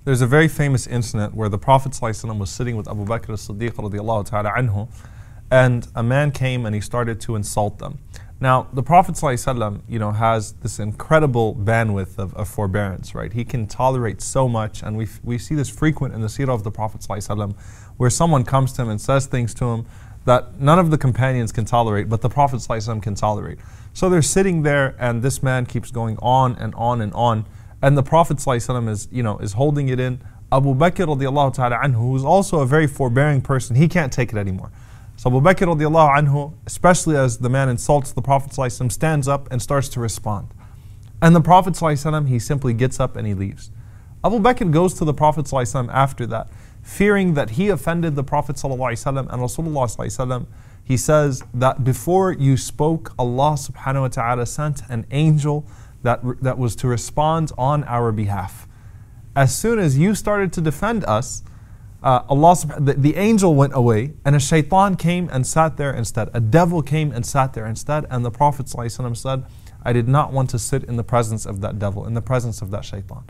There's a very famous incident where the Prophet ﷺ was sitting with Abu Bakr as-Siddiq radiallahu ta'ala anhu, and a man came and he started to insult them. Now, the Prophet ﷺ, has this incredible bandwidth of forbearance, right? He can tolerate so much, and we see this frequent in the seerah of the Prophet ﷺ, where someone comes to him and says things to him that none of the companions can tolerate, but the Prophet ﷺ can tolerate. So they're sitting there, and this man keeps going on and on and on, and the Prophet ﷺ is holding it in. Abu Bakr radiallahu ta'ala anhu, who is also a very forbearing person, he can't take it anymore. So Abu Bakr radiallahu anhu, especially as the man insults the Prophet ﷺ, stands up and starts to respond. And the Prophet ﷺ, he simply gets up and he leaves. Abu Bakr goes to the Prophet ﷺ after that, fearing that he offended the Prophet ﷺ and Rasulullah ﷺ. He says that before you spoke, Allah subhanahu wa ta'ala sent an angel that was to respond on our behalf. As soon as you started to defend us, the angel went away, and a shaitan came and sat there instead. A devil came and sat there instead, and the Prophet ﷺ said, I did not want to sit in the presence of that devil, in the presence of that shaitan.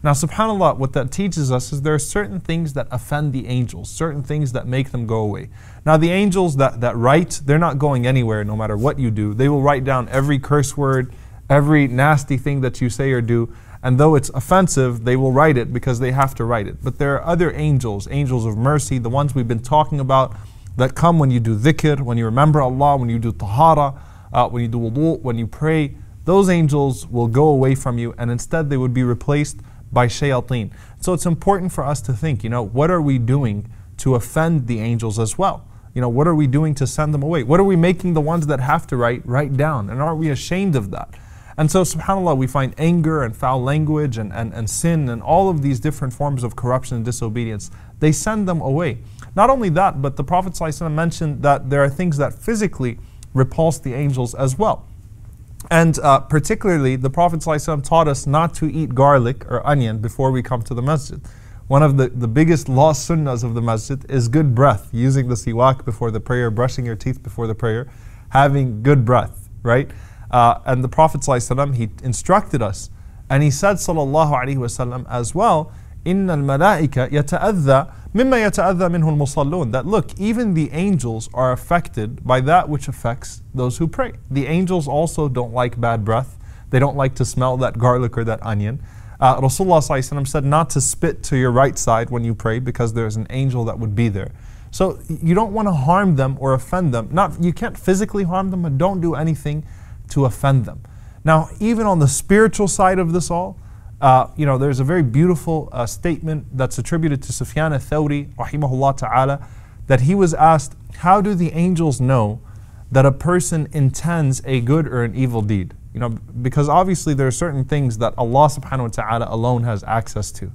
Now, subhanAllah, what that teaches us is there are certain things that offend the angels, certain things that make them go away. Now, the angels that write, they're not going anywhere no matter what you do. They will write down every curse word, every nasty thing that you say or do, and though it's offensive, they will write it because they have to write it. But there are other angels, angels of mercy, the ones we've been talking about, that come when you do dhikr, when you remember Allah, when you do tahara, when you do wudu, when you pray. Those angels will go away from you, and instead they would be replaced by shayateen. So it's important for us to think, what are we doing to offend the angels as well? What are we doing to send them away? What are we making the ones that have to write down? And aren't we ashamed of that? And so, subhanAllah, we find anger and foul language and sin and all of these different forms of corruption and disobedience. They send them away. Not only that, but the Prophet ﷺ mentioned that there are things that physically repulse the angels as well. And particularly, the Prophet ﷺ taught us not to eat garlic or onion before we come to the masjid. One of the biggest lost sunnahs of the masjid is good breath, using the siwak before the prayer, brushing your teeth before the prayer, having good breath, right? And the Prophet ﷺ, he instructed us, and he said sallallahu alaihi wasallam as well, إِنَّ الْمَلَائِكَ يَتَأَذَّى مِمَّا يَتَأَذَّى مِنْهُ الْمُصَلُّونَ, that look, even the angels are affected by that which affects those who pray. The angels also don't like bad breath. They don't like to smell that garlic or that onion. Rasulullah ﷺ said not to spit to your right side when you pray because there's an angel that would be there. So you don't want to harm them or offend them. You can't physically harm them, but don't do anything to offend them. Now, even on the spiritual side of this all, there's a very beautiful statement that's attributed to Sufyan al-Thawri, rahimahullah ta'ala, that he was asked, how do the angels know that a person intends a good or an evil deed? Because obviously there are certain things that Allah subhanahu wa ta'ala alone has access to.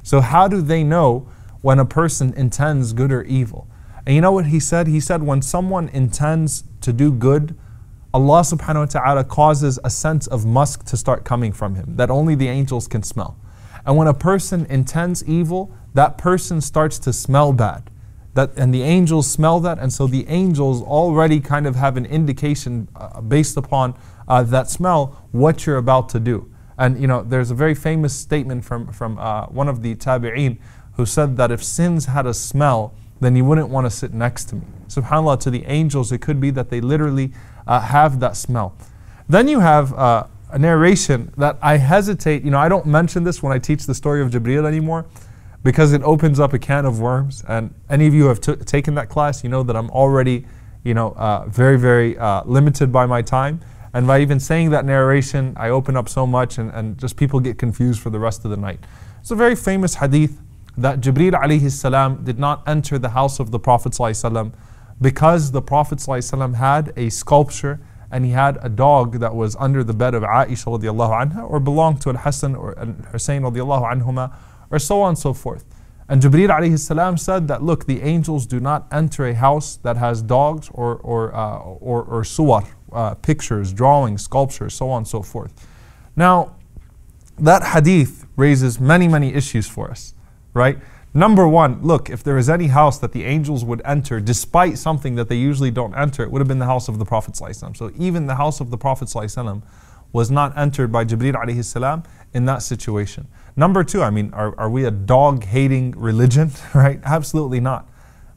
So how do they know when a person intends good or evil? And you know what he said? He said when someone intends to do good, Allah subhanahu wa ta'ala causes a sense of musk to start coming from him that only the angels can smell. And when a person intends evil, that person starts to smell bad. And the angels smell that, and so the angels already kind of have an indication based upon that smell what you're about to do. And there's a very famous statement from one of the tabi'een who said that if sins had a smell, then you wouldn't want to sit next to me. SubhanAllah, to the angels, it could be that they literally have that smell. Then you have a narration that I hesitate, I don't mention this when I teach the story of Jibreel anymore because it opens up a can of worms. And any of you who have taken that class, you know that I'm already, very, very limited by my time. And by even saying that narration, I open up so much and just people get confused for the rest of the night. It's a very famous hadith that Jibreel alayhi salam did not enter the house of the Prophet ﷺ because the Prophet ﷺ had a sculpture and he had a dog that was under the bed of Aisha radiallahu anha or belonged to Al-Hasan or Al-Hussein radiallahu anhuma or so on and so forth. And Jibreel alayhi salam said that look, the angels do not enter a house that has dogs or suwar, pictures, drawings, sculptures, so on and so forth. Now, that hadith raises many issues for us, right? Number one, look, if there is any house that the angels would enter despite something that they usually don't enter, it would have been the house of the Prophet ﷺ. So even the house of the Prophet ﷺ was not entered by Jibreel alayhi salam in that situation. Number two, I mean, are we a dog-hating religion, right? Absolutely not.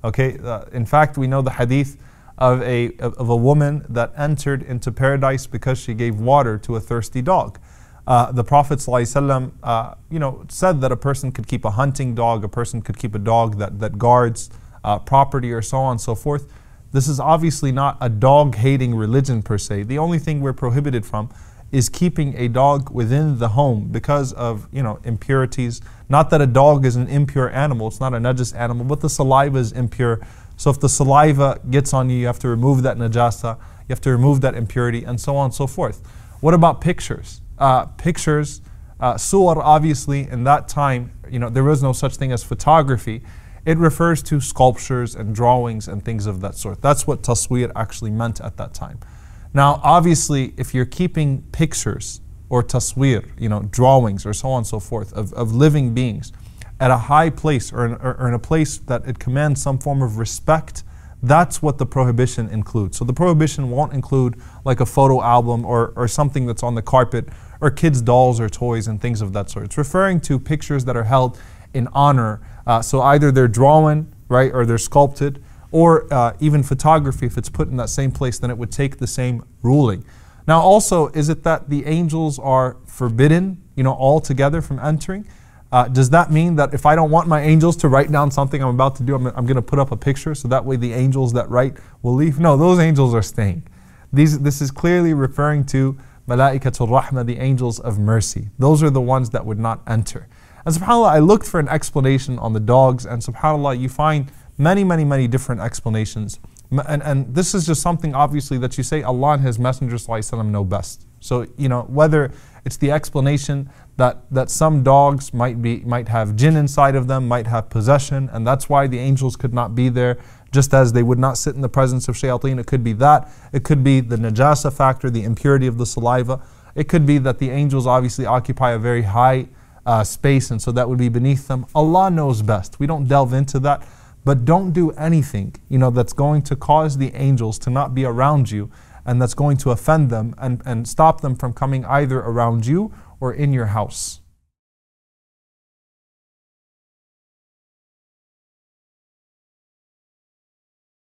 Okay, in fact, we know the hadith of a woman that entered into paradise because she gave water to a thirsty dog. The Prophet ﷺ, said that a person could keep a hunting dog, a person could keep a dog that guards property, or so on and so forth. This is obviously not a dog-hating religion per se. The only thing we're prohibited from is keeping a dog within the home because of impurities. Not that a dog is an impure animal, it's not a najis animal, but the saliva is impure. So if the saliva gets on you, you have to remove that najasa, you have to remove that impurity, and so on and so forth. What about pictures? Pictures, suwar, obviously in that time, there was no such thing as photography. It refers to sculptures and drawings and things of that sort. That's what taswir actually meant at that time. Now, obviously, if you're keeping pictures or taswir, drawings or so on and so forth of living beings at a high place or in a place that it commands some form of respect, that's what the prohibition includes. So the prohibition won't include like a photo album or something that's on the carpet or kids' dolls or toys and things of that sort. It's referring to pictures that are held in honor. So either they're drawn, right, or they're sculpted, or even photography, if it's put in that same place, then it would take the same ruling. Now also, is it that the angels are forbidden, altogether from entering? Does that mean that if I don't want my angels to write down something I'm about to do, I'm going to put up a picture so that way the angels that write will leave? No, those angels are staying. This is clearly referring to Malaikatul Rahmah, the angels of mercy. Those are the ones that would not enter. And subhanAllah, I looked for an explanation on the dogs, and subhanAllah, you find many different explanations. And this is just something obviously that you say Allah and His Messenger ﷺ know best. So, whether it's the explanation that some dogs might have jinn inside of them, might have possession, and that's why the angels could not be there, just as they would not sit in the presence of shayateen. It could be that. It could be the najasa factor, the impurity of the saliva. It could be that the angels obviously occupy a very high space, and so that would be beneath them. Allah knows best. We don't delve into that. But don't do anything, that's going to cause the angels to not be around you, and that's going to offend them and stop them from coming either around you or in your house.